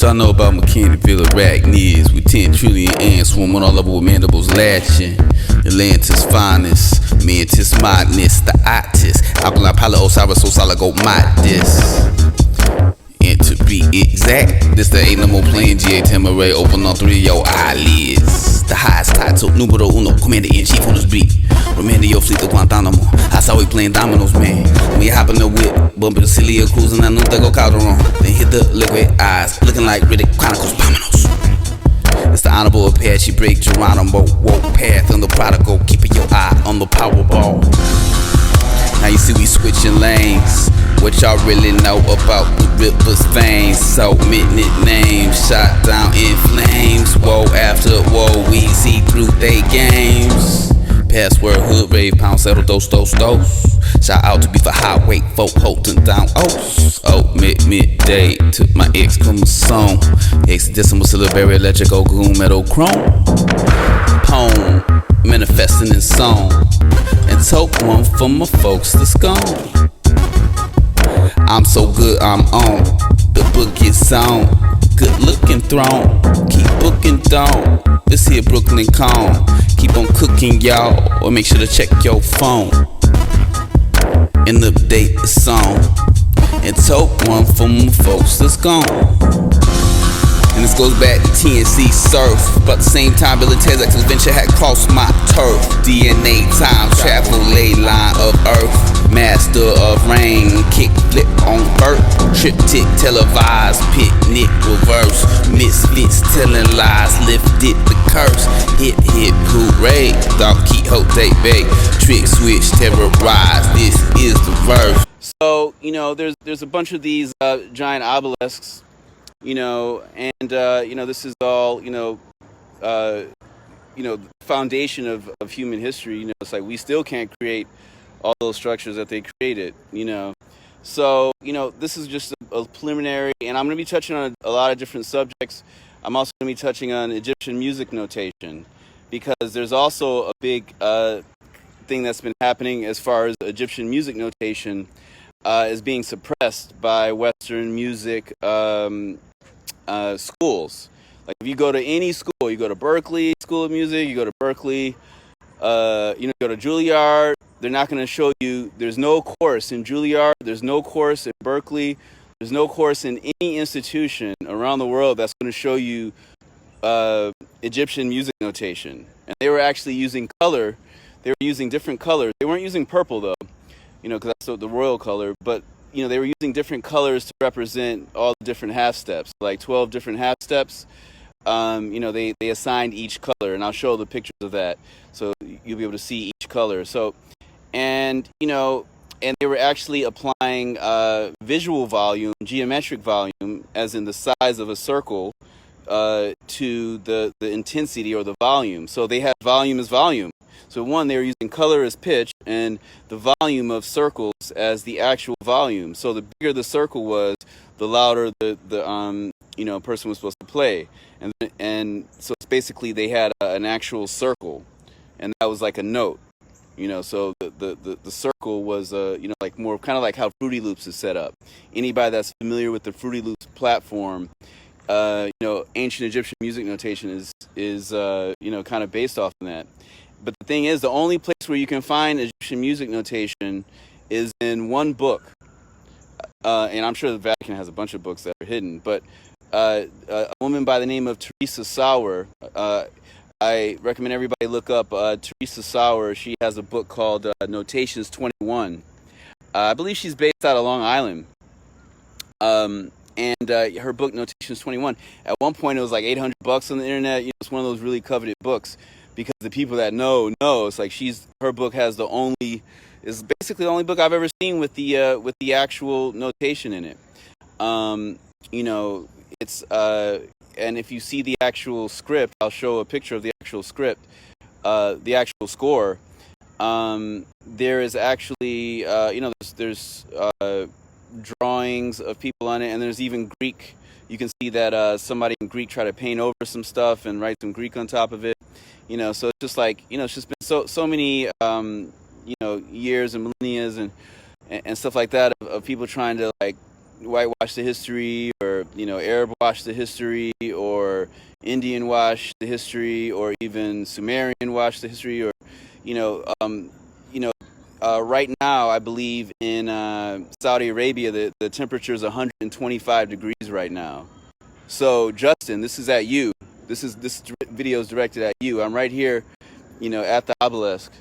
y'all know about mechanical arachnids with 10 trillion ants swarming all over with mandibles latching. Atlantis finest, mantis madness, the otis, alkaline pilot Osiris, Osalago modest. And to be exact, this there ain't no more playing GA Tamaray, open all three of your eyelids. The highest title, numero uno, commander-in-chief on this beat. Remember your fleet to Guantanamo, I saw we playing dominoes, man. When you hop in the whip, bumping the Celia cruising, I knew they go Calderon. Then hit the liquid eyes, looking like Riddick Chronicles, dominoes. It's the honorable Apache break, Geronimo, woke path on the prodigal, keeping your eye on the Powerball. Now you see we switching lanes. What y'all really know about the river's veins? So many names, shot down in flames. Woe after woe, we see through they games. Password, hood, rave, pound, settle, dose. Shout out to be for highway folk, holding down O's. Oh, midday, took my X chromosome. Hexadecimal syllabary, electrical gloom, metal chrome. Poem, manifesting in song. And took one for my folks that's gone. I'm so good, I'm on. The book is on. Good looking throne. Keep booking down. This here Brooklyn Con. Keep on cooking, y'all. Or make sure to check your phone and update the song. And toke one for my folks that's gone. And this goes back to TNC Surf. About the same time Bill and Ted's adventure had crossed my turf. DNA time travel ley line of earth. Master of rain, kick flip on vert. Triptych televised, picnic reverse. Misfits telling lies, lifted the curse. Hip hip hooray, Don Quixote Bay. Trick switch terrorize, this is the verse. So, you know, there's a bunch of these giant obelisks. You know, and this is all, the foundation of human history. You know, it's like we still can't create all those structures that they created, So, this is just a preliminary, and I'm going to be touching on a lot of different subjects. I'm also going to be touching on Egyptian music notation, because there's also a big thing that's been happening as far as Egyptian music notation is being suppressed by Western music schools. Like if you go to any school, you go to Berkeley School of Music, you go to Berkeley, go to Juilliard, they're not going to show you, there's no course in Juilliard, there's no course in Berkeley, there's no course in any institution around the world that's going to show you Egyptian music notation. And they were actually using color, they were using different colors. They weren't using purple though, because that's the royal color, but they were using different colors to represent all the different half steps, like 12 different half steps. They assigned each color, and I'll show the pictures of that, so you'll be able to see each color. So, and they were actually applying visual volume, geometric volume, as in the size of a circle, to the intensity or the volume. So they had volume as volume. So one, they were using color as pitch and the volume of circles as the actual volume. So the bigger the circle was, the louder the person was supposed to play. And so it's basically they had an actual circle, and that was like a note. So the circle was like more kind of like how Fruity Loops is set up. Anybody that's familiar with the Fruity Loops platform, ancient Egyptian music notation is kind of based off of that. But the thing is, the only place where you can find Egyptian music notation is in one book. And I'm sure the Vatican has a bunch of books that are hidden. But a woman by the name of Teresa Sauer, I recommend everybody look up Teresa Sauer. She has a book called Notations 21. I believe she's based out of Long Island. And her book, Notations 21, at one point it was like $800 on the internet. It's one of those really coveted books. Because the people that know, it's like her book is basically the only book I've ever seen with the actual notation in it. It's and if you see the actual script, I'll show a picture of the actual script, the actual score. There is actually there's drawings of people on it, and there's even Greek. You can see that somebody in Greek tried to paint over some stuff and write some Greek on top of it. So it's just like, it's just been so many, years and millennia and stuff like that of people trying to like whitewash the history, or Arab wash the history, or Indian wash the history, or even Sumerian wash the history, or right now I believe in Saudi Arabia the temperature is 125 degrees right now. So Justin, this is at you. This video is directed at you. I'm right here, at the obelisk.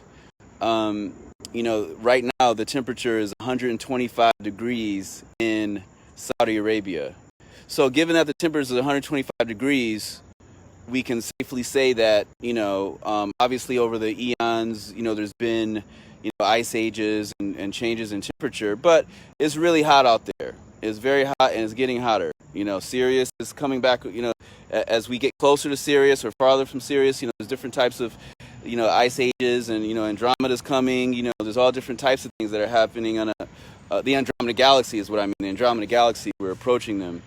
Right now the temperature is 125 degrees in Saudi Arabia. So given that the temperature is 125 degrees, we can safely say that, obviously over the eons, there's been, ice ages and changes in temperature, but it's really hot out there. It's very hot and it's getting hotter. Sirius is coming back, as we get closer to Sirius or farther from Sirius, there's different types of, ice ages, and, Andromeda's coming, there's all different types of things that are happening on the Andromeda Galaxy is what I mean. The Andromeda Galaxy, we're approaching them.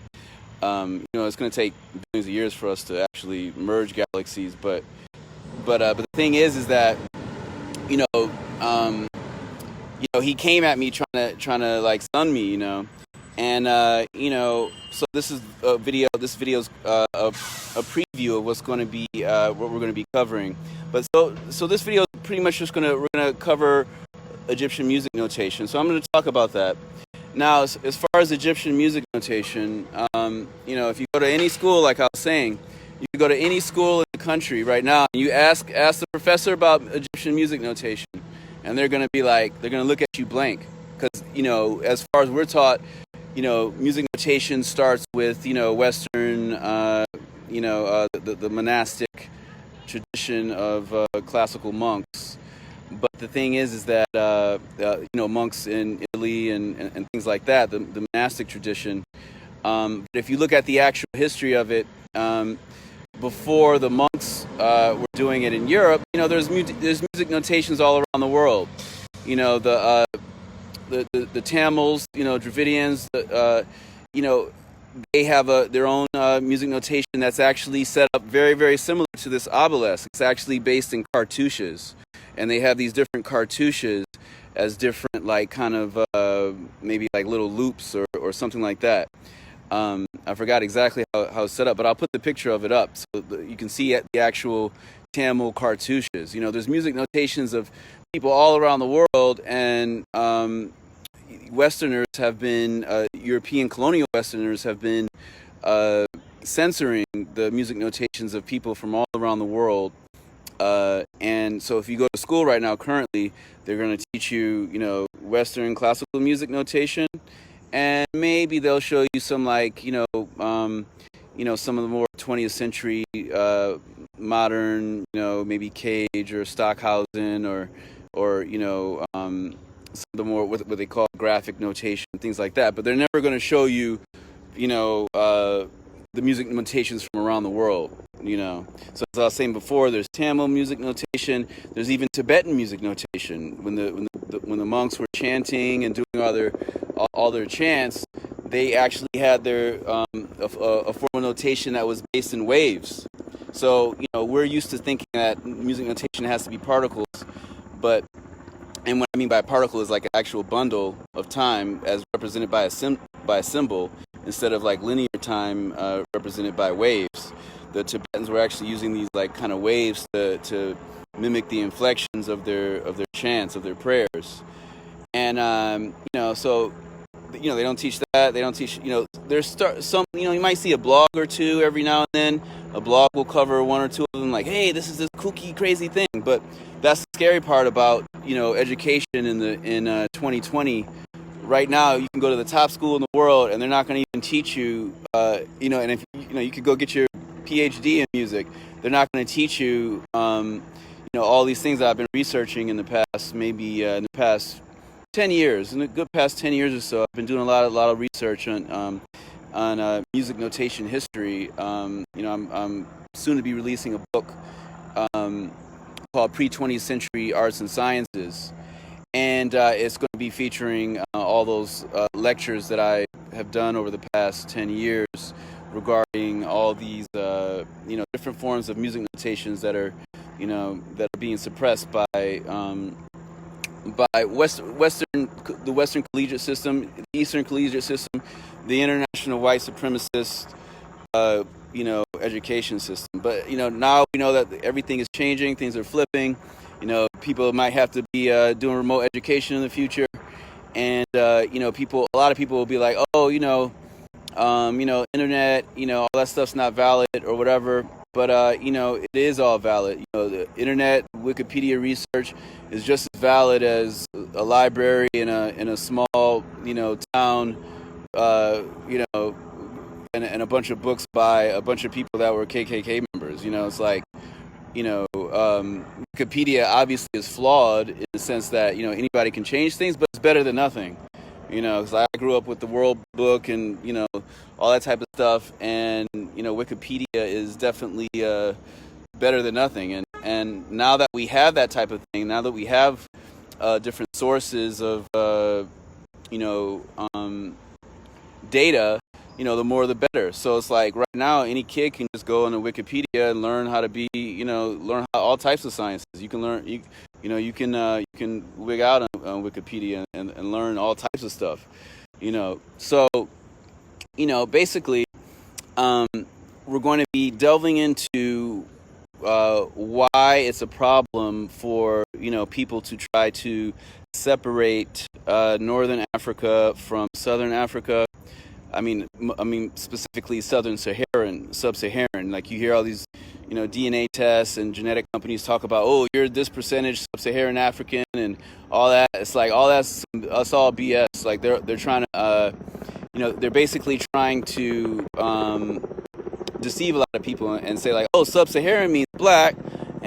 It's going to take billions of years for us to actually merge galaxies, but the thing is that, he came at me trying to like stun me, and so this is a video. This video's a preview of what's going to be what we're going to be covering. But so this video is pretty much just we're gonna cover Egyptian music notation. So I'm going to talk about that. Now, as far as Egyptian music notation, if you go to any school, like I was saying, you can go to any school in the country right now, and you ask the professor about Egyptian music notation, and they're going to look at you blank, because as far as we're taught, music notation starts with Western, the monastic tradition of classical monks. But the thing is that monks in Italy and things like that, the monastic tradition. But if you look at the actual history of it, before the monks were doing it in Europe, there's music notations all around the world. The Tamils, Dravidians, they have their own music notation that's actually set up very, very similar to this obelisk. It's actually based in cartouches. And they have these different cartouches as different, like, kind of maybe like little loops or something like that. I forgot exactly how it's set up, but I'll put the picture of it up so you can see the actual Tamil cartouches. There's music notations of people all around the world, and Westerners have been, European colonial Westerners have been censoring the music notations of people from all around the world. And so if you go to school right now, currently, they're going to teach you, Western classical music notation, and maybe they'll show you some, like, some of the more 20th century, modern, maybe Cage or Stockhausen or some of the more what they call graphic notation, things like that. But they're never going to show you, the music notations from around the world. So as I was saying before, there's Tamil music notation. There's even Tibetan music notation. When the monks were chanting and doing all their chants, they actually had their a formal notation that was based in waves. So we're used to thinking that music notation has to be particles, and what I mean by particle is like an actual bundle of time as represented by a symbol, instead of like linear time represented by waves. The Tibetans were actually using these like kind of waves to mimic the inflections of their chants, of their prayers. And so they don't teach that. They don't teach, there's some, you might see a blog or two every now and then. A blog will cover one or two of them, like, hey, this is this kooky, crazy thing. But that's the scary part about, education in 2020. Right now, you can go to the top school in the world, and they're not going to even teach you, and if you could go get your PhD in music, they're not going to teach you, all these things that I've been researching in the past, maybe in the past 10 years, in the good past 10 years or so. I've been doing a lot of research on music notation history. I'm soon to be releasing a book called Pre-20th Century Arts and Sciences. And it's going to be featuring all those lectures that I have done over the past 10 years regarding all these, different forms of music notations that are being suppressed by the Western collegiate system, the Eastern collegiate system, the international white supremacist, education system. But now we know that everything is changing, things are flipping. People might have to be doing remote education in the future, and a lot of people will be like, oh, internet, all that stuff's not valid or whatever. But it is all valid. The internet, Wikipedia research is just as valid as a library in a small, town, and a bunch of books by a bunch of people that were KKK members. It's like, Wikipedia obviously is flawed in the sense that anybody can change things, but it's better than nothing. Because I grew up with the World Book and all that type of stuff, and Wikipedia is definitely better than nothing. And now that we have that type of thing, now that we have different sources of data, the more the better. So it's like right now, any kid can just go into Wikipedia and learn how to be, learn all types of sciences. You can learn, you can wig out on Wikipedia and learn all types of stuff. So basically, we're going to be delving into why it's a problem for people to try to separate Northern Africa from Southern Africa. I mean specifically Southern Saharan, Sub-Saharan. Like you hear all these, DNA tests and genetic companies talk about, oh, you're this percentage Sub-Saharan African and all that. It's like all that's all BS. Like they're trying to, they're basically trying to deceive a lot of people and say like, oh, Sub-Saharan means black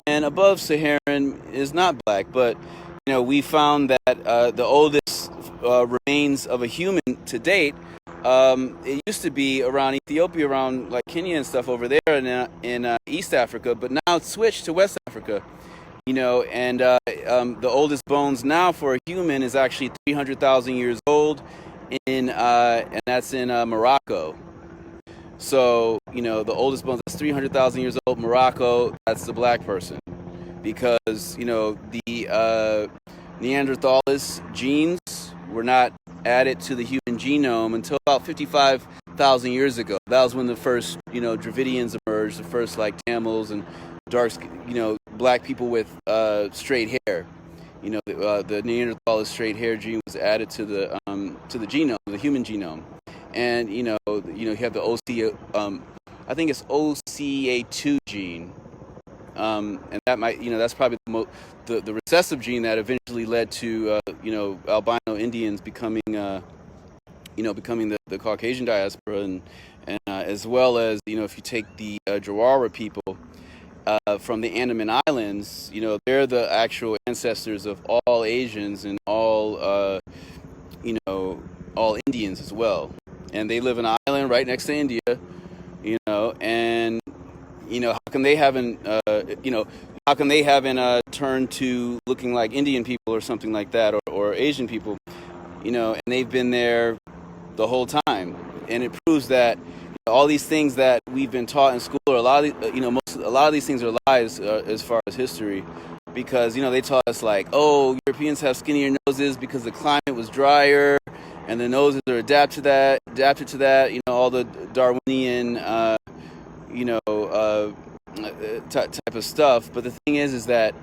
and above Saharan is not black. But we found that the oldest remains of a human to date. It used to be around Ethiopia, around like Kenya and stuff over there in East Africa, but now it's switched to West Africa, and the oldest bones now for a human is actually 300,000 years old and that's in Morocco. So, the oldest bones, that's 300,000 years old, Morocco, that's the black person. Because, the Neanderthalis genes were not added to the human genome until about 55,000 years ago. That was when the first, Dravidians emerged, the first like Tamils and dark, black people with straight hair. The Neanderthalis straight hair gene was added to the genome, the human genome. And you have the I think it's OCA2 gene. And that might, that's probably the recessive gene that eventually led to, albino Indians becoming, becoming the Caucasian diaspora, and as well as, if you take the Jawara people from the Andaman Islands, they're the actual ancestors of all Asians and all, all Indians as well. And they live in an island right next to India, and how come they haven't, turned to looking like Indian people or something like that, or Asian people, and they've been there the whole time. And it proves that all these things that we've been taught in school, or a lot of these things are lies as far as history, because they taught us like, oh, Europeans have skinnier noses because the climate was drier, and the noses are adapted to that. All the Darwinian, type of stuff. But the thing is that,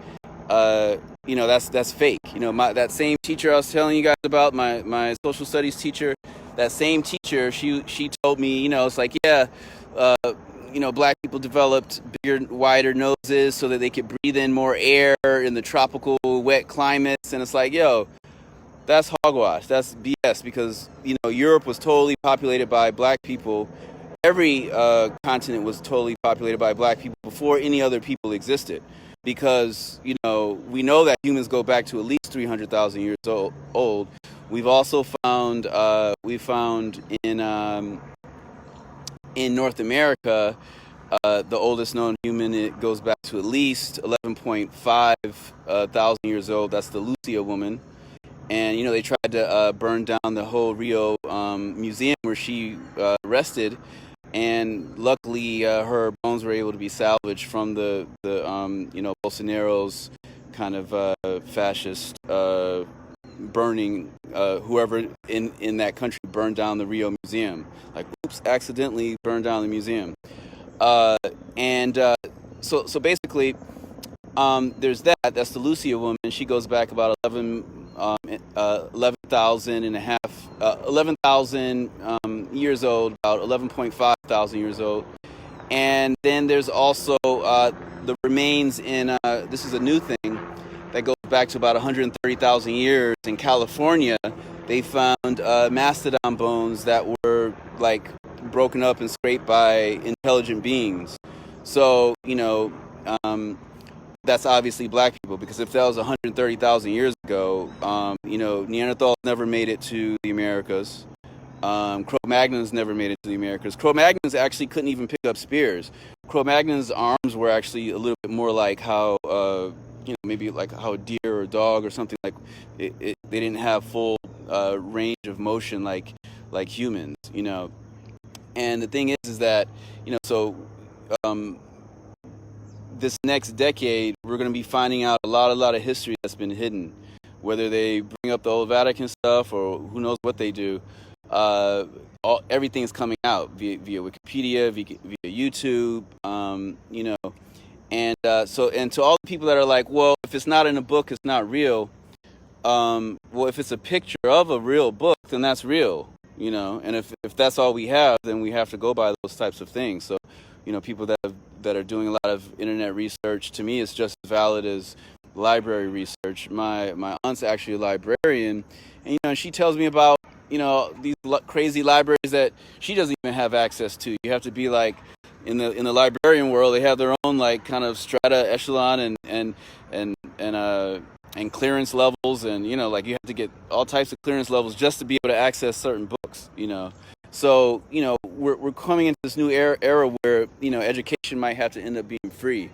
that's fake. That same teacher I was telling you guys about, my social studies teacher, that same teacher, she told me, it's like, yeah, black people developed bigger, wider noses so that they could breathe in more air in the tropical wet climates. And it's like, yo, that's hogwash. That's BS, because, Europe was totally populated by black people. Every continent was totally populated by black people before any other people existed, because, we know that humans go back to at least 300,000 years old. We've also found, in North America, the oldest known human, it goes back to at least 11.5 thousand years old. That's the Lucia woman. And, they tried to burn down the whole Rio museum where she rested. And luckily, her bones were able to be salvaged from the Bolsonaro's kind of fascist, burning, whoever in that country burned down the Rio Museum. Like, oops, accidentally burned down the museum. So basically, there's that. That's the Lucia woman. She goes back about 11,000 and a half, 11,000 years old, about 11.5 thousand years old. And then there's also the remains in, this is a new thing that goes back to about 130,000 years in California. They found mastodon bones that were like broken up and scraped by intelligent beings. So, that's obviously black people, because if that was 130,000 years ago, Neanderthals never made it to the Americas. Cro-Magnons never made it to the Americas. Cro-Magnons actually couldn't even pick up spears. Cro-Magnons' arms were actually a little bit more like how, maybe like how a deer or a dog or something, like they didn't have full range of motion like humans, And the thing is that, this next decade, we're going to be finding out a lot of history that's been hidden. Whether they bring up the old Vatican stuff or who knows what they do, everything's coming out via Wikipedia, via YouTube, And to all the people that are like, well, if it's not in a book, it's not real. Well, if it's a picture of a real book, then that's real, And if that's all we have, then we have to go by those types of things. So, people that are doing a lot of internet research, to me, is just as valid as library research. My aunt's actually a librarian, and she tells me about these crazy libraries that she doesn't even have access to. You have to be like in the librarian world. They have their own like kind of strata, echelon, and clearance levels, and like you have to get all types of clearance levels just to be able to access certain books. So we're coming into this new era where education might have to end up being free.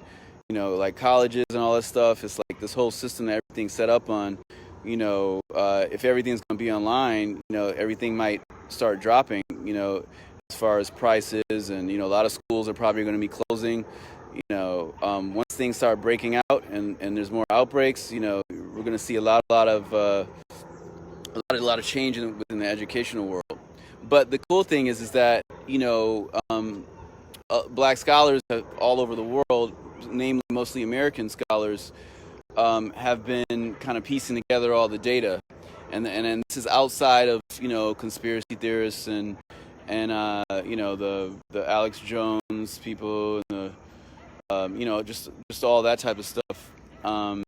Like colleges and all that stuff. It's like this whole system that everything's set up on. If everything's going to be online, everything might start dropping, as far as prices, and, a lot of schools are probably going to be closing. Once things start breaking out and there's more outbreaks, we're going to see a lot of change within the educational world. But the cool thing is that, black scholars all over the world, namely mostly American scholars, have been kind of piecing together all the data, and this is outside of conspiracy theorists and the Alex Jones people and the just all that type of stuff. A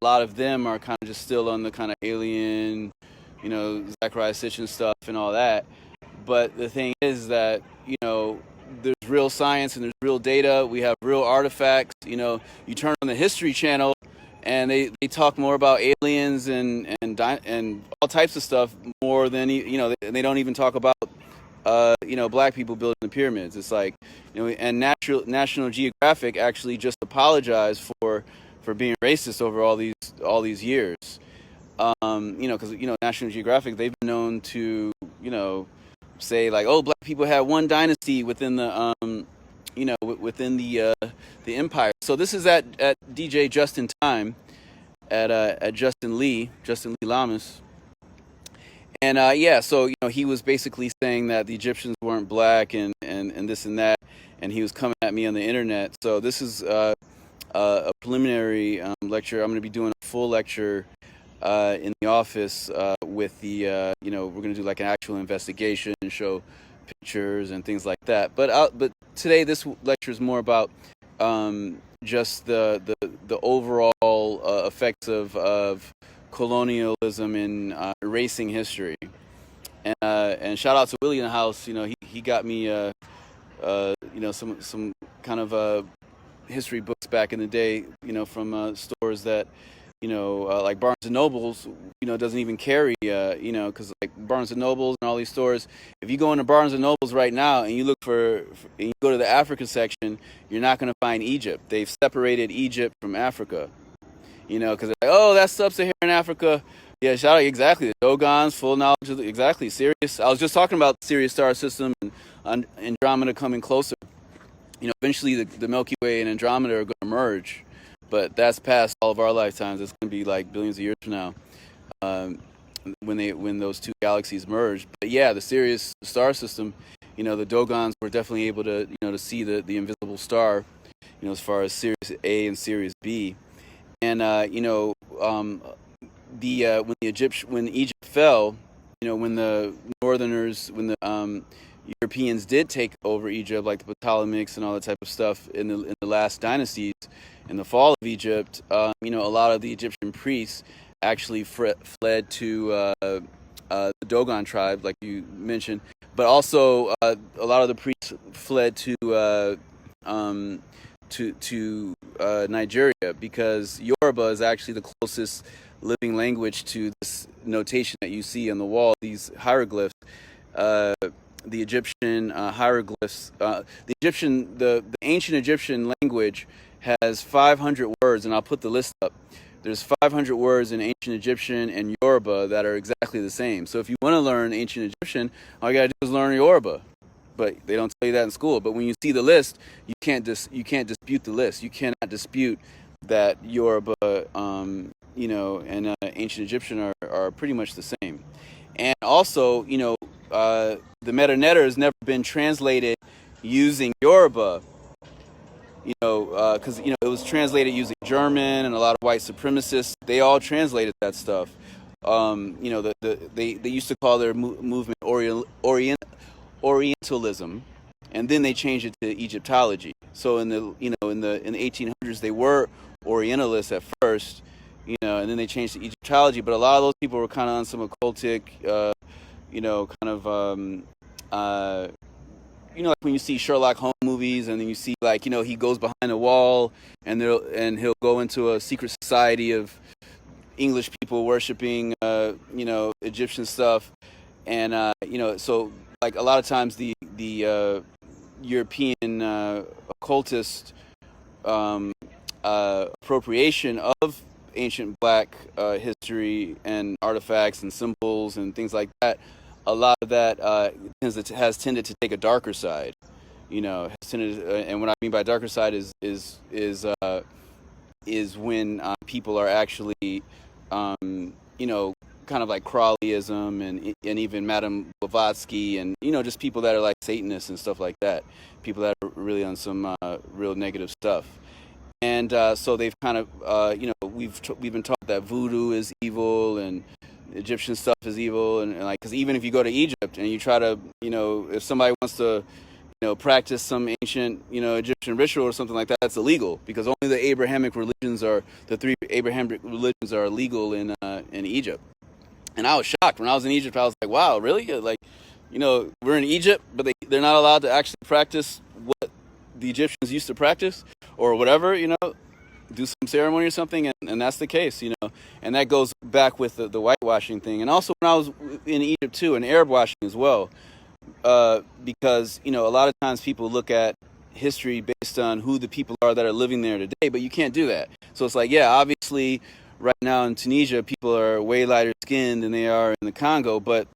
lot of them are kind of just still on the kind of alien, Zachariah Sitchin stuff and all that. But the thing is that there's real science and there's real data. We have real artifacts. You turn on the History Channel, and they talk more about aliens and all types of stuff more than they don't even talk about black people building the pyramids. It's like and National Geographic actually just apologized for being racist over all these years. Because National Geographic, they've been known to say like, oh, black people had one dynasty within the within the empire. So this is at DJ Justin Time at Justin Lee Lamas, and so he was basically saying that the Egyptians weren't black and this and that, and he was coming at me on the internet. So this is a preliminary lecture. I'm going to be doing a full lecture in the office with the we're going to do like an actual investigation and show pictures and things like that. But today this lecture is more about just the overall effects of colonialism in erasing history. And shout out to Willie in the house. He got me some kind of history books back in the day. From stores that like Barnes and Nobles, doesn't even carry, because like Barnes and Nobles and all these stores, if you go into Barnes and Nobles right now and you look and you go to the Africa section, you're not going to find Egypt. They've separated Egypt from Africa, because they're like, oh, that's sub-Saharan Africa. Yeah, shout out, exactly. The Dogons, full knowledge of exactly. Sirius. I was just talking about the Sirius star system and Andromeda coming closer. Eventually the Milky Way and Andromeda are going to merge. But that's past all of our lifetimes. It's going to be like billions of years from now. when those two galaxies merged. But yeah, the Sirius star system, the Dogons were definitely able to to see the invisible star, as far as Sirius A and Sirius B. And when Egypt fell, when the Northerners, when the Europeans did take over Egypt, like the Ptolemaics and all that type of stuff in the last dynasties, in the fall of Egypt, a lot of the Egyptian priests actually fled to the Dogon tribe, like you mentioned, but also a lot of the priests fled to Nigeria, because Yoruba is actually the closest living language to this notation that you see on the wall, these hieroglyphs. The Egyptian hieroglyphs, the ancient Egyptian language has 500 words, and I'll put the list up. There's 500 words in ancient Egyptian and Yoruba that are exactly the same. So if you want to learn ancient Egyptian, all you gotta do is learn Yoruba. But they don't tell you that in school. But when you see the list, you can't dispute the list. You cannot dispute that Yoruba, and ancient Egyptian are pretty much the same. And also, the Meta Netter has never been translated using Yoruba, because it was translated using German, and a lot of white supremacists, they all translated that stuff. They used to call their movement Orientalism, and then they changed it to Egyptology. So in the 1800s they were Orientalists at first, and then they changed to Egyptology. But a lot of those people were kind of on some occultic, like when you see Sherlock Holmes movies, and then you see he goes behind a wall, and he'll go into a secret society of English people worshiping Egyptian stuff, and so like a lot of times the European occultist appropriation of ancient black history and artifacts and symbols and things like that, a lot of that has tended to take a darker side. And what I mean by darker side is when people are actually kind of like Crowleyism and even Madame Blavatsky, and just people that are like Satanists and stuff like that, people that are really on some real negative stuff. And so they've kind of we've been taught that voodoo is evil and Egyptian stuff is evil, and like, because even if you go to Egypt and you try to if somebody wants to practice some ancient Egyptian ritual or something like that, that's illegal, because only the three Abrahamic religions are illegal in Egypt. And I was shocked when I was in Egypt. I was like, wow, really? Like, we're in Egypt, but they're not allowed to actually practice what the Egyptians used to practice or whatever, do some ceremony or something, and that's the case, and that goes back with the whitewashing thing. And also when I was in Egypt too, and Arab washing as well, because a lot of times people look at history based on who the people are that are living there today, but you can't do that. So it's like, yeah, obviously right now in Tunisia people are way lighter skinned than they are in the Congo, but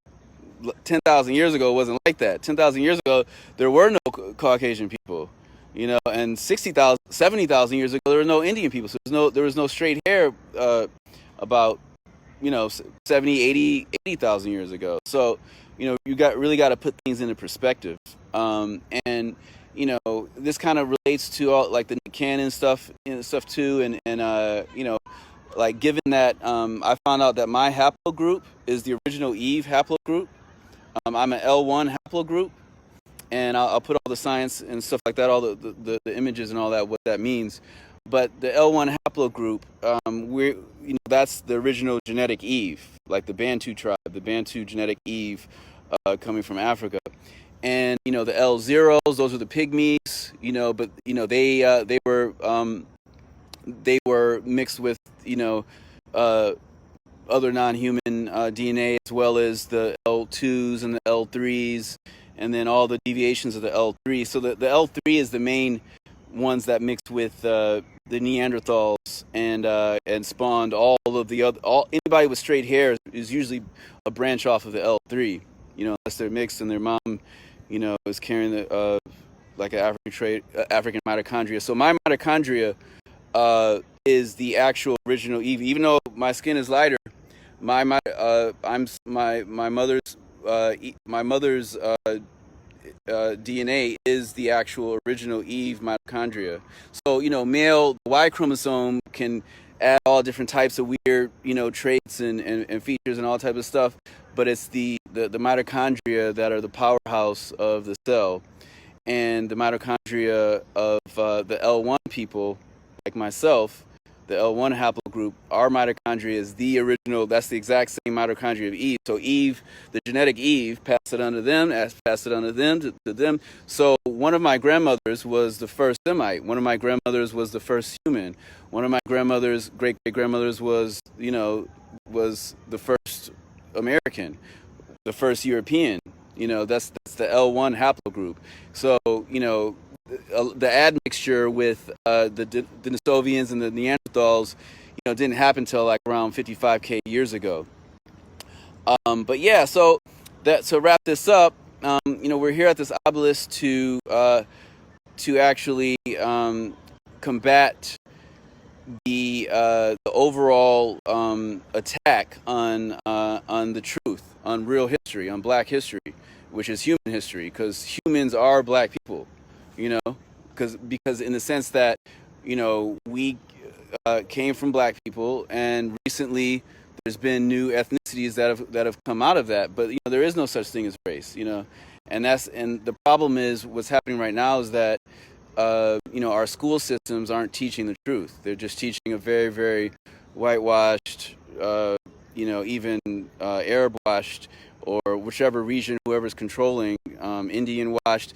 10,000 years ago it wasn't like that. 10,000 years ago there were no Caucasian people, and 60,000, 70,000 years ago there were no Indian people. So there was no straight hair about 70, 80,000 years ago. So you really got to put things into perspective. And this kind of relates to all like the canon stuff too, and like given that I found out that my haplogroup is the original Eve haplogroup. I'm an L1 haplogroup, and I'll put all the science and stuff like that, all the images and all that, what that means. But the L1 haplogroup, that's the original genetic Eve, like the Bantu tribe, the Bantu genetic Eve, coming from Africa. And the L0s, those are the pygmies, but they were mixed with other non-human DNA, as well as the L2s and the L3s, and then all the deviations of the L3. So the L3 is the main ones that mixed with the Neanderthals and spawned all of the other. Anybody with straight hair is usually a branch off of the L3, unless they're mixed and their mom, is carrying the like an African mitochondria. So my mitochondria is the actual original Eve. Even though my skin is lighter, My mother's DNA is the actual original Eve mitochondria. So male Y chromosome can add all different types of weird traits and features and all types of stuff, but it's the mitochondria that are the powerhouse of the cell, and the mitochondria of the L1 people like myself, the L1 haplogroup, our mitochondria is the original. That's the exact same mitochondria of Eve. So Eve, the genetic Eve, passed it on to them, passed it on to them, to them. So one of my grandmothers was the first Semite. One of my grandmothers was the first human. One of my grandmother's great-great-grandmothers was the first American, the first European. That's the L1 haplogroup. So the admixture with the Denisovians and the Neanderthals, didn't happen until like around 55K years ago. But yeah, so to wrap this up, we're here at this obelisk to actually combat the overall attack on the truth, on real history, on Black history, which is human history, because humans are Black people, because in the sense that we came from Black people, and recently there's been new ethnicities that have come out of that, but there is no such thing as race, and the problem is what's happening right now is that our school systems aren't teaching the truth. They're just teaching a very, very whitewashed, even Arab-washed, or whichever region whoever's controlling, Indian-washed.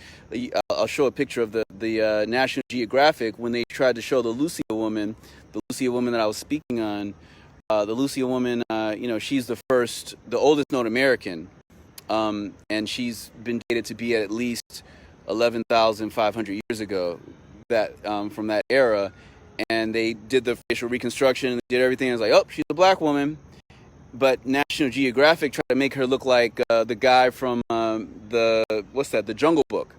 I'll show a picture of the National Geographic when they tried to show the Lucia woman that I was speaking on. The Lucia woman, she's the oldest known American, and she's been dated to be at least 11,500 years ago, from that era, and they did the facial reconstruction, and did everything. I was like, oh, she's a Black woman, but National Geographic tried to make her look like the guy from the Jungle Book.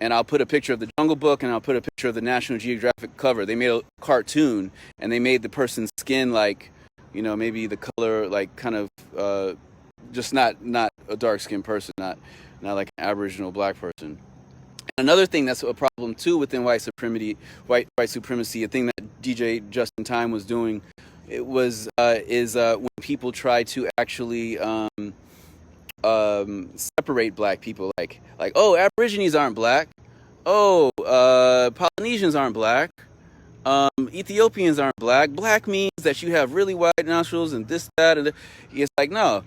And I'll put a picture of the Jungle Book, and I'll put a picture of the National Geographic cover. They made a cartoon, and they made the person's skin like, maybe the color like kind of just not a dark skinned person, not like an Aboriginal Black person. Another thing that's a problem too within white supremacy, a thing that DJ Justin Time was doing, is when people try to actually separate Black people, like oh, Aborigines aren't Black, oh, Polynesians aren't Black, Ethiopians aren't Black. Black means that you have really wide nostrils and this, that, and it's like, no,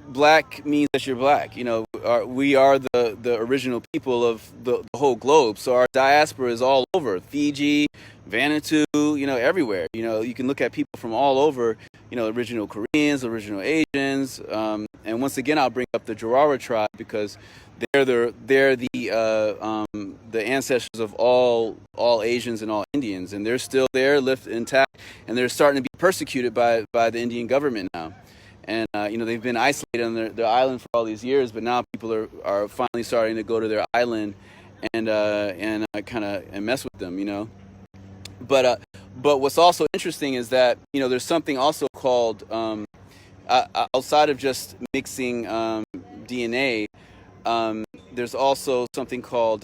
Black means that you're Black. We are the original people of the whole globe. So our diaspora is all over. Fiji, Vanuatu, everywhere. You can look at people from all over, original Koreans, original Asians. And once again, I'll bring up the Jarawa tribe, because they're the ancestors of all Asians and all Indians. And they're still there, left intact, and they're starting to be persecuted by the Indian government now. And they've been isolated on their island for all these years, but now people are finally starting to go to their island and mess with them, But what's also interesting is that there's something also called outside of just mixing DNA. There's also something called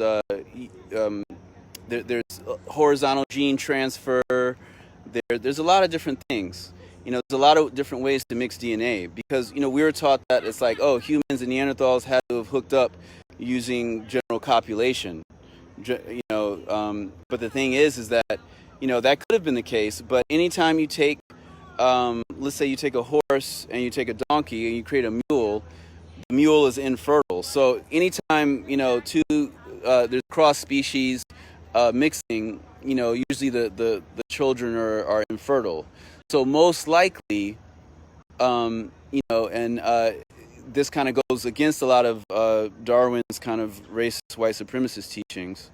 there's horizontal gene transfer. There's a lot of different things. There's a lot of different ways to mix DNA, because, we were taught that it's like, oh, humans and Neanderthals had to have hooked up using general copulation. But the thing is that, that could have been the case. But anytime you take, let's say you take a horse and you take a donkey and you create a mule, the mule is infertile. So anytime, there's cross species mixing, usually the children are infertile. So most likely, this kind of goes against a lot of Darwin's kind of racist white supremacist teachings,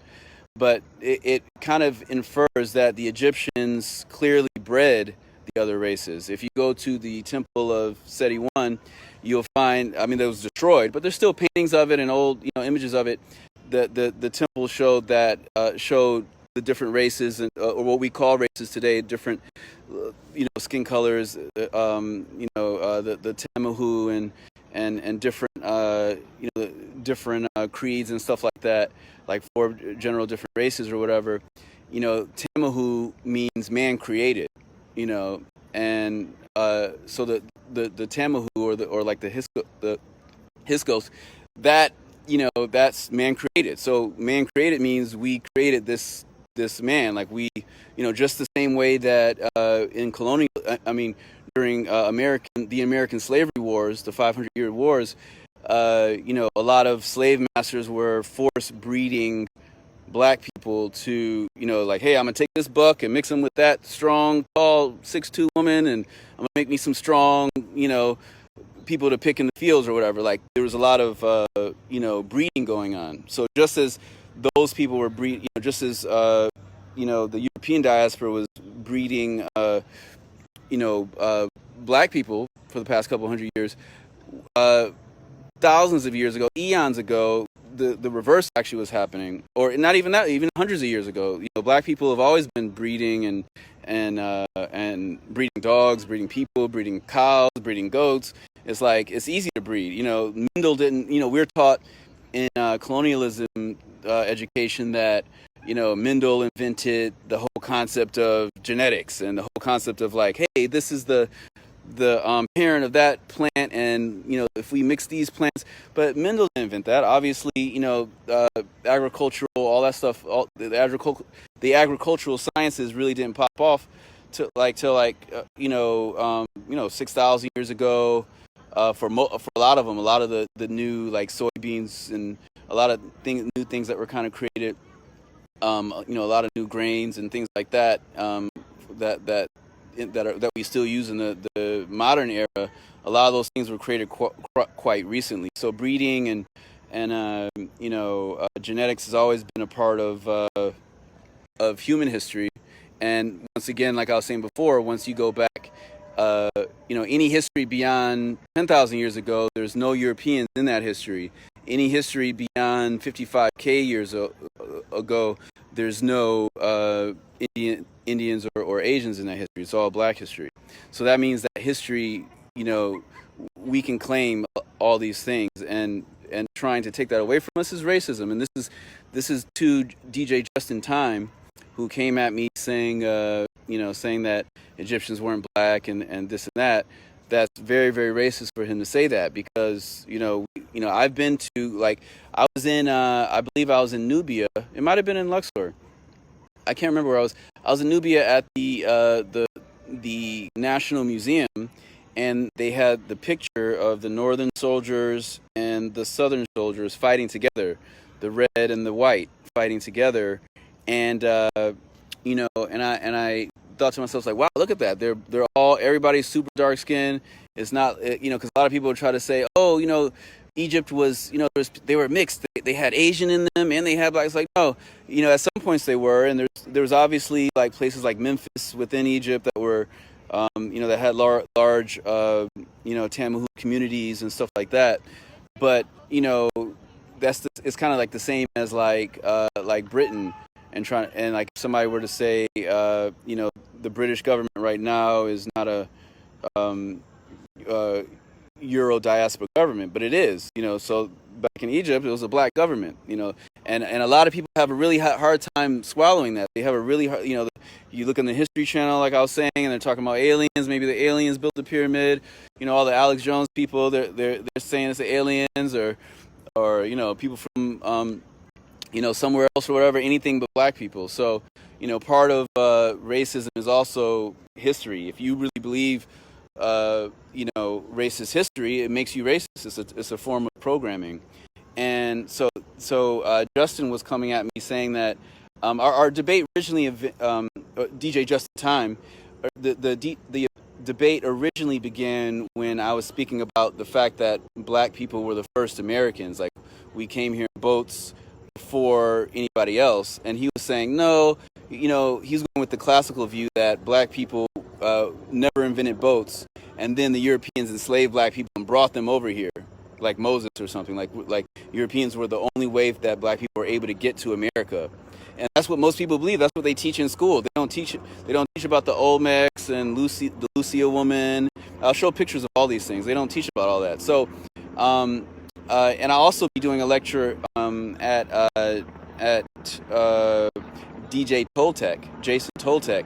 but it kind of infers that the Egyptians clearly bred the other races. If you go to the Temple of Seti I, you'll find, that was destroyed, but there's still paintings of it and old, images of it. The temple showed the different races, and or what we call races today, different skin colors, the Tamahu and different different creeds and stuff like that, like 4 general different races or whatever. Tamahu means man created, and so the Tamahu or like the Hyksos, that that's man created. So man created means we created this man, like we, just the same way that in colonial, during the American slavery wars, the 500-year wars, a lot of slave masters were force breeding black people to, like, hey, I'm gonna take this buck and mix him with that strong, tall, 6'2" woman, and I'm gonna make me some strong, people to pick in the fields or whatever. Like, there was a lot of breeding going on. So just as those people were breeding, just as the European diaspora was breeding black people for the past couple hundred years, thousands of years ago, eons ago, the reverse actually was happening. Or not even that, even hundreds of years ago, black people have always been breeding and breeding dogs, breeding people, breeding cows, breeding goats. It's like, it's easy to breed. Mendel didn't, we're taught in colonialism education that, Mendel invented the whole concept of genetics and the whole concept of, like, hey, this is the parent of that plant, and if we mix these plants. But Mendel didn't invent that. Obviously, agricultural, all that stuff, the agricultural sciences really didn't pop off till 6,000 years ago. For a lot of them, a lot of the new, like, soybeans and a lot of new things that were kind of created, a lot of new grains and things like that, that we still use in the modern era. A lot of those things were created quite recently. So breeding and genetics has always been a part of human history. And once again, like I was saying before, once you go back, any history beyond 10,000 years ago, there's no Europeans in that history. Any history beyond 55K years ago, there's no Indians or Asians in that history. It's all black history. So that means that history, we can claim all these things, and trying to take that away from us is racism. And this is to DJ Just in Time, who came at me saying that Egyptians weren't black and this and that. That's very, very racist for him to say that, because I've been to, like, I believe I was in Nubia. It might have been in Luxor. I can't remember where I was. I was in Nubia at the National Museum, and they had the picture of the northern soldiers and the southern soldiers fighting together, the red and the white fighting together, and I thought to myself, like, wow, look at that. Everybody's super dark skinned. It's not, because a lot of people try to say, oh, Egypt was, they were mixed. They had Asian in them and they had black. It's like, no, at some points they were. And there was obviously, like, places like Memphis within Egypt that were, that had large, Tamahu communities and stuff like that. But, it's kind of like the same as like Britain. And like, if somebody were to say, the British government right now is not a Euro diaspora government, but it is, so back in Egypt, it was a black government, and a lot of people have a really hard time swallowing that. They have a really hard, you look on the History Channel, like I was saying, and they're talking about aliens. Maybe the aliens built the pyramid, all the Alex Jones people, they're saying it's the aliens, or people from, somewhere else or whatever, anything but black people. So, part of racism is also history. If you really believe, racist history, it makes you racist. It's a form of programming. And so Justin was coming at me saying that our debate originally, DJ Just in Time, the debate originally began when I was speaking about the fact that black people were the first Americans. Like, we came here in boats before anybody else, and he was saying no, he's going with the classical view that black people never invented boats, and then the Europeans enslaved black people and brought them over here, like Moses or something. Like Europeans were the only way that black people were able to get to America. And that's what most people believe. That's what they teach in school. They don't teach about the Olmecs and the Lucia woman. I'll show pictures of all these things. They don't teach about all that. So, and I'll also be doing a lecture at DJ Toltec, Jason Toltec,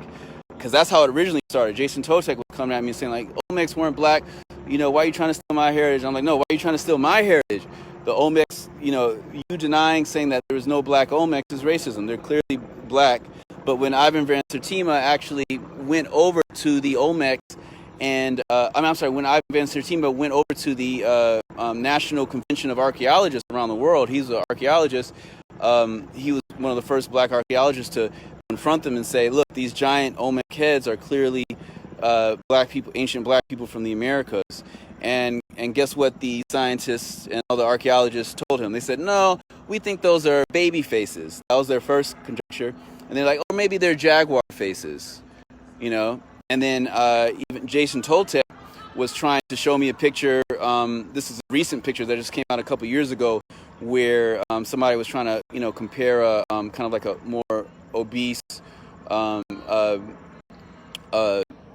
because that's how it originally started. Jason Toltec was coming at me saying like, Olmecs weren't black. Why are you trying to steal my heritage? I'm like, no, why are you trying to steal my heritage? The Olmecs, you denying, saying that there was no black Olmecs is racism. They're clearly black. But when Ivan Van Sertima actually went over to the Olmecs, and when Ivan Van Sertima went over to the National Convention of Archaeologists around the world, he's an archaeologist. He was one of the first black archaeologists to confront them and say, look, these giant Olmec heads are clearly black people, ancient black people from the Americas. And guess what the scientists and all the archaeologists told him? They said, no, we think those are baby faces. That was their first conjecture. And they're like, or maybe they're jaguar faces, And then even Jason Toltec was trying to show me a picture. This is a recent picture that just came out a couple years ago, where somebody was trying to, compare a kind of like a more obese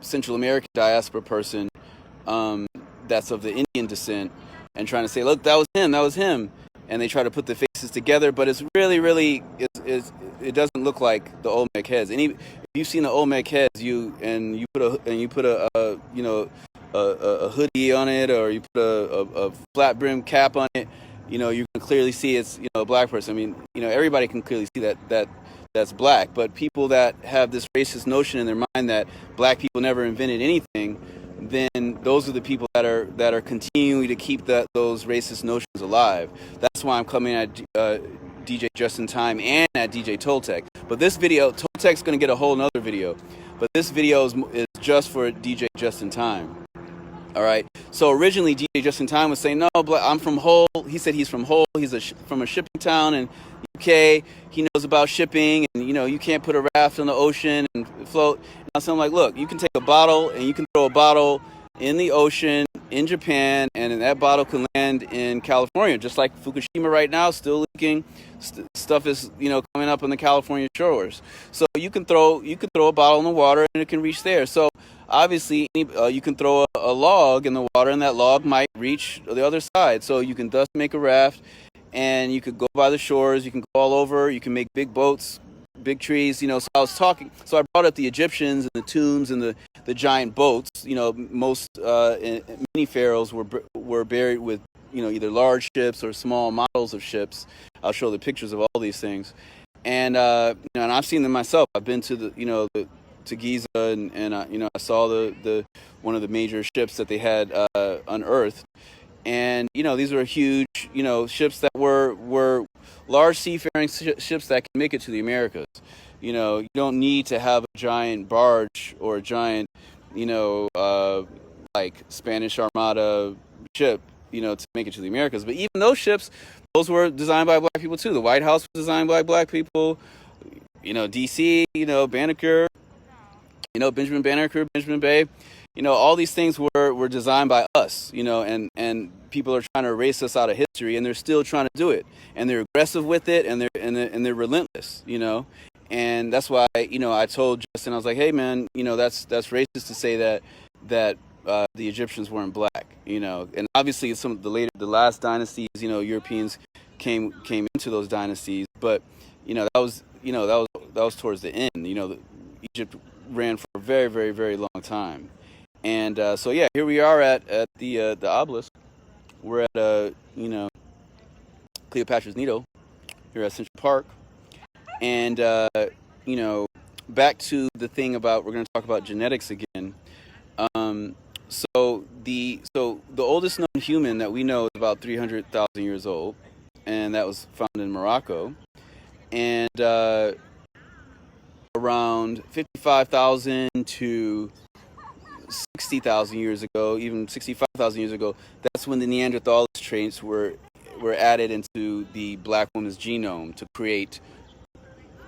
Central American diaspora person that's of the Indian descent, and trying to say, look, that was him. And they try to put the faces together, but it's really, it doesn't look like the Olmec heads. And if you've seen the Olmec heads, you put a hoodie on it, or you put a flat brim cap on it, you can clearly see it's a black person. I mean, everybody can clearly see that that's black. But people that have this racist notion in their mind that black people never invented anything, then those are the people that are continuing to keep those racist notions alive. That's why I'm coming at DJ Just in Time and at DJ Toltec. But this video, Toltec's going to get a whole nother video, but this video is just for DJ Just in Time. All right. So originally, DJ Just in Time was saying, no, I'm from Hull. He said he's from Hull. He's from a shipping town in UK. He knows about shipping, and you can't put a raft on the ocean and float. And so I'm like, look, you can take a bottle and you can throw a bottle in the ocean in Japan, and that bottle can land in California, just like Fukushima right now, still leaking. Stuff is coming up on the California shores. So you can throw a bottle in the water and it can reach there. So obviously, you can throw a log in the water, and that log might reach the other side. So you can thus make a raft, and you could go by the shores. You can go all over. You can make big boats, big trees. So I brought up the Egyptians and the tombs and the giant boats. Most many pharaohs were buried with either large ships or small models of ships. I'll show the pictures of all these things, and and I've seen them myself. I've been to to Giza, and I saw the one of the major ships that they had unearthed, and these were huge ships that were large seafaring ships that can make it to the Americas. You don't need to have a giant barge or a giant like Spanish Armada ship to make it to the Americas. But even those ships, those were designed by black people too. The White House was designed by black people. DC, Banneker. Benjamin Banneker, Benjamin Bay, all these things were designed by us, and people are trying to erase us out of history, and they're still trying to do it, and they're aggressive with it, and they're relentless, and that's why, I told Justin, I was like, hey man, that's racist to say that the Egyptians weren't black, and obviously some of the last dynasties, Europeans came into those dynasties, but that was towards the end, Egypt ran for a very, very, very long time. And so yeah, here we are at the obelisk. We're at Cleopatra's Needle here at Central Park. And back to the thing about, we're going to talk about genetics again. So the oldest known human that we know is about 300,000 years old, and that was found in Morocco. And around 55,000 to 60,000 years ago, even 65,000 years ago, that's when the Neanderthal traits were added into the black woman's genome to create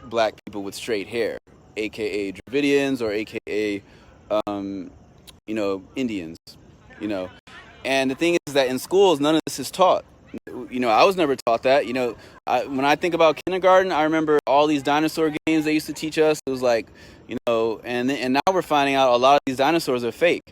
black people with straight hair, aka Dravidians, or aka Indians, And the thing is that in schools, none of this is taught. I was never taught that. When I think about kindergarten, I remember all these dinosaur games they used to teach us. It was like, and now we're finding out a lot of these dinosaurs are fake.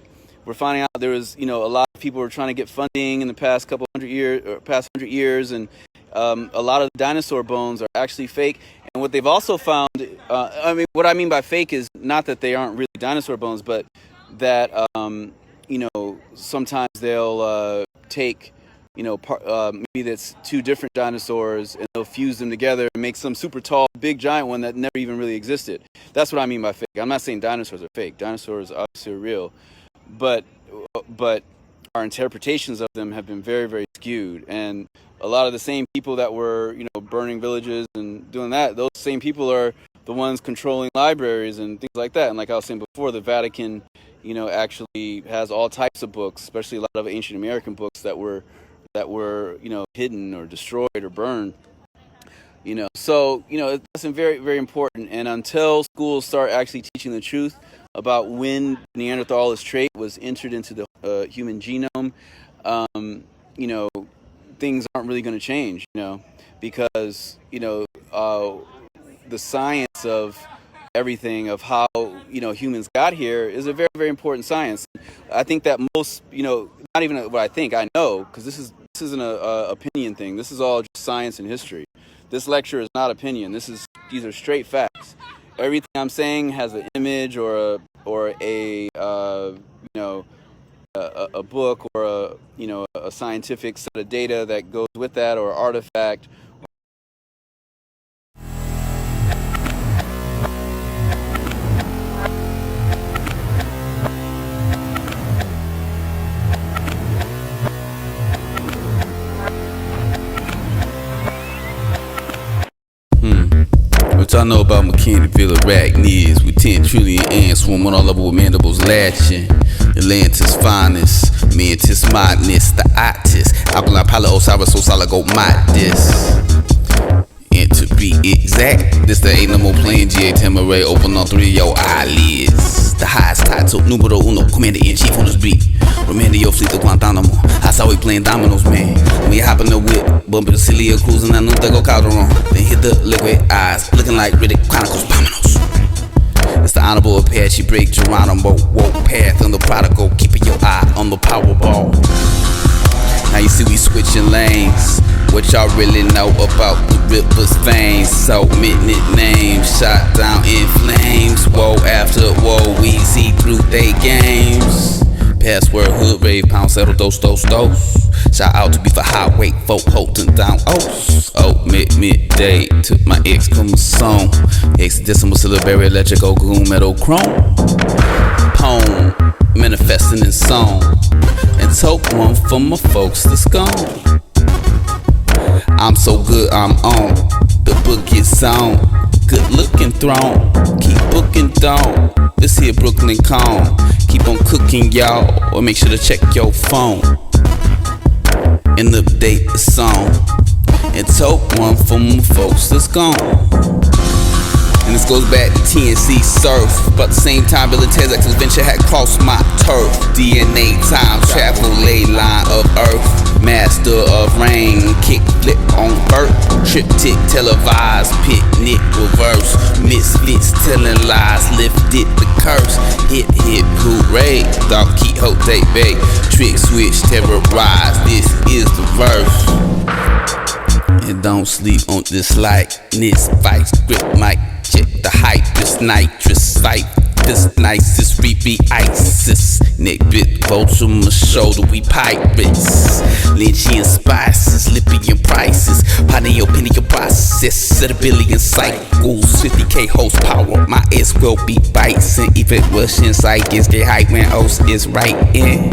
We're finding out there was, a lot of people were trying to get funding in the past couple hundred years, or past 100 years, and a lot of the dinosaur bones are actually fake. And what they've also found, what I mean by fake is not that they aren't really dinosaur bones, but that, sometimes they'll take, maybe that's two different dinosaurs, and they'll fuse them together and make some super tall, big, giant one that never even really existed. That's what I mean by fake. I'm not saying dinosaurs are fake. Dinosaurs obviously are real, but our interpretations of them have been very, very skewed. And a lot of the same people that were, burning villages and doing that, those same people are the ones controlling libraries and things like that. And like I was saying before, the Vatican, actually has all types of books, especially a lot of ancient American books that were hidden or destroyed or burned. So that's very, very important. And until schools start actually teaching the truth about when Neanderthal trait was entered into the human genome, things aren't really going to change. Because the science of everything, of how humans got here, is a very, very important science. I think that most, not even what I think, I know, because this isn't a opinion thing. This is all just science and history. This lecture is not opinion. These are straight facts. Everything I'm saying has an image or a book or a scientific set of data that goes with that, or artifact. What y'all know about mechanical arachnids with 10 trillion ants swarming all over with mandibles latching? Atlantis finest, mantis madness, the otis, alkaline pala osiris osalago modis. And to be exact, this the ain't no more playing GA Tamaray, open on 3 of your eyelids. The highest title, numero uno, commander-in-chief on this beat. Remember your fleet to Guantanamo, I saw we playing dominoes, man. We hop in the whip, bumping the Celia cruising, I knew they go Calderon. Then hit the liquid eyes, looking like Riddick Chronicles, Pominos. It's the Honorable Apache, break Geronimo, woke path on the prodigal, keeping your eye on the Powerball. Now you see we switching lanes. What y'all really know about the river's veins? So many names, shot down in flames. Woe after woe, we see through they games. Password, hood, rave, pound, settle, dose. Shout out to be for highway, folk, holding down, midday, took my ex chromosome. Ex-decimal, syllabary, electrical, gloom, metal, chrome. Poem, manifesting in song. And took one for my folks that's gone. I'm so good, I'm on. The book gets on. Good looking throne. Keep booking down. This here Brooklyn calm. Keep on cooking, y'all. Or make sure to check your phone and update the song. And took one for my folks that's gone. And this goes back to TNC surf. About the same time Billy Tezak's adventure had crossed my turf. DNA time travel ley line of earth. Master of rain, kick flip on birth. Triptych televised, picnic reverse. Misfits telling lies, lifted the curse. Hit, hooray, Don Quixote Bay. Trick switch, terrorize, this is the verse. And don't sleep on this likeness, vice grip mic. Check the hype, this nitrous fight. This nicest repeat ISIS. Neck bit vulture on my shoulder, we pirates. Lynchian spices, Libyan prices. Pineal process, set a billion cycles. 50k horsepower, my S will be bison. Even Russian psychics get hype when O's is right in.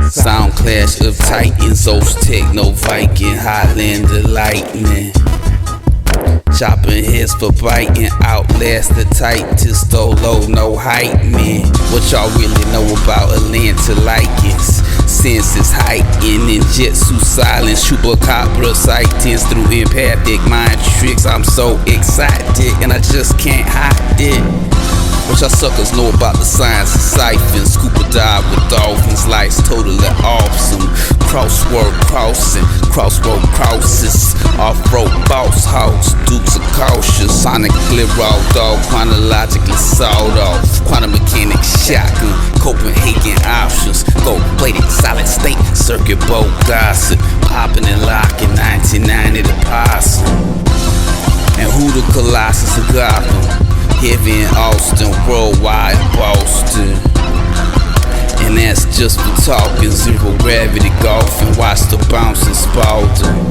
Sound clash of titans, O's techno Viking, Highlander lightning. Chopping heads for biting, outlast the tightest, low, no hype, man. What y'all really know about Atlanta likings? Senses heightened in Jetsu silence, Chupacabra sightings through empathic mind tricks. I'm so excited and I just can't hide it. What y'all suckers know about the science of siphons? Scuba dive with dolphins, life's totally awesome. Crossword crossing, crossroad crosses. Off-road boss house, dukes are cautious. Sonically raw dog, chronologically sawed off. Quantum mechanics shotgun, Copenhagen options. Gold-plated solid state, circuit board gossip. Popping and locking, 1990 the possum. And who the Colossus of Gotham? Heavy in Austin, worldwide Boston. And that's just for talking. Zero gravity golf and watch the bouncing Spalding.